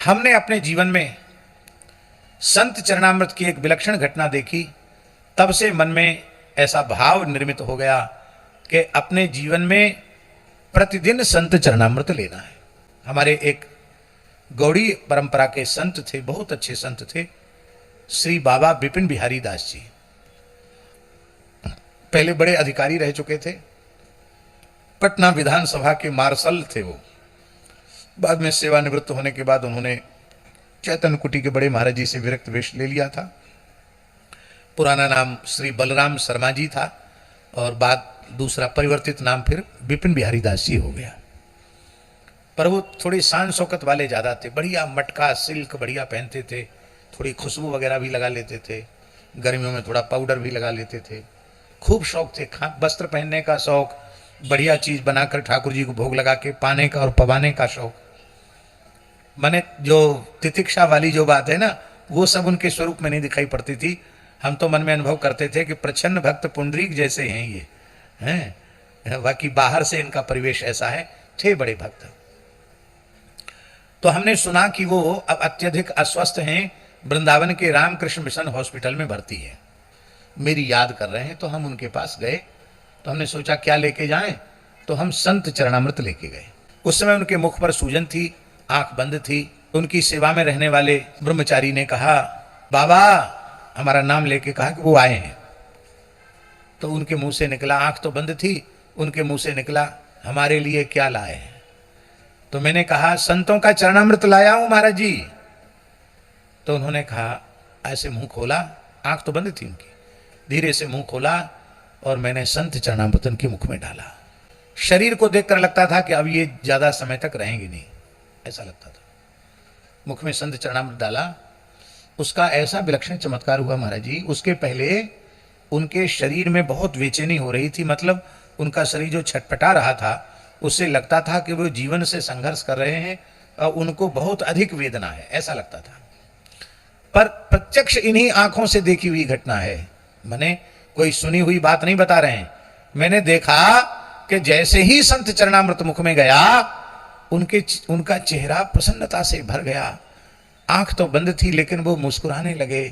हमने अपने जीवन में संत चरणामृत की एक विलक्षण घटना देखी, तब से मन में ऐसा भाव निर्मित हो गया कि अपने जीवन में प्रतिदिन संत चरणामृत लेना है। हमारे एक गौड़ी परंपरा के संत थे, बहुत अच्छे संत थे, श्री बाबा विपिन बिहारी दास जी। पहले बड़े अधिकारी रह चुके थे, पटना विधानसभा के मार्शल थे वो। बाद में सेवानिवृत्त होने के बाद उन्होंने चैतन्य कुटी के बड़े महाराज जी से विरक्त वेश ले लिया था। पुराना नाम श्री बलराम शर्मा जी था और बाद दूसरा परिवर्तित नाम फिर विपिन बिहारी दास जी हो गया। पर वो थोड़ी शान शौकत वाले ज़्यादा थे, बढ़िया मटका सिल्क बढ़िया पहनते थे, थोड़ी खुशबू वगैरह भी लगा लेते थे, गर्मियों में थोड़ा पाउडर भी लगा लेते थे, खूब शौक थे वस्त्र पहनने का शौक, बढ़िया चीज़ बनाकर ठाकुर जी को भोग लगा के पाने का और पवाने का शौक। माने जो तितिक्षा वाली जो बात है ना, वो सब उनके स्वरूप में नहीं दिखाई पड़ती थी। हम तो मन में अनुभव करते थे कि प्रच्छन्न भक्त पुंडरीक जैसे हैं ये हैं, बाकी बाहर से इनका परिवेश ऐसा है। थे बड़े भक्त। तो हमने सुना कि वो अब अत्यधिक अस्वस्थ हैं, वृंदावन के रामकृष्ण मिशन हॉस्पिटल में भर्ती है। मेरी याद कर रहे हैं, तो हम उनके पास गए। तो हमने सोचा क्या लेके जाएं, तो हम संत चरणामृत लेके गए। उस समय उनके मुख पर सूजन थी, आंख बंद थी। उनकी सेवा में रहने वाले ब्रह्मचारी ने कहा, बाबा, हमारा नाम लेके कहा कि वो आए हैं। तो उनके मुंह से निकला, आंख तो बंद थी, उनके मुंह से निकला, हमारे लिए क्या लाए हैं? तो मैंने कहा, संतों का चरणामृत लाया हूं महाराज जी। तो उन्होंने कहा, ऐसे मुंह खोला, आंख तो बंद थी उनकी, धीरे से मुंह खोला और मैंने संत चरणामृत उनके मुख में डाला। शरीर को देखकर लगता था कि अब ये ज्यादा समय तक रहेंगे नहीं, ऐसा लगता था। मुख में संत चरणामृत डाला, उसका ऐसा विलक्षण चमत्कार हुआ महाराज जी। उसके पहले उनके शरीर में बहुत बेचैनी हो रही थी, मतलब उनका शरीर जो छटपटा रहा था, उससे लगता था कि वो जीवन से संघर्ष कर रहे हैं और उनको बहुत अधिक वेदना है, ऐसा लगता था। पर प्रत्यक्ष इन्हीं आंखों से देखी हुई घटना है, मैंने कोई सुनी हुई बात नहीं बता रहे हैं। मैंने देखा कि जैसे ही संत चरणामृत मुख में गया, उनका चेहरा प्रसन्नता से भर गया। आंख तो बंद थी लेकिन वो मुस्कुराने लगे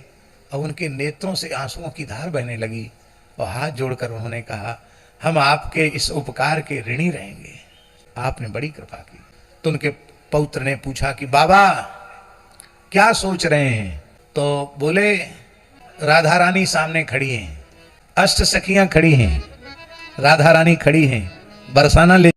और उनके नेत्रों से आंसुओं की धार बहने लगी और हाथ जोड़कर उन्होंने कहा, हम आपके इस उपकार के ऋणी रहेंगे, आपने बड़ी कृपा की। तो उनके पौत्र ने पूछा कि बाबा क्या सोच रहे हैं? तो बोले, राधा रानी सामने खड़ी हैं, अष्ट सखियां खड़ी हैं, राधा रानी खड़ी हैं, बरसाना ले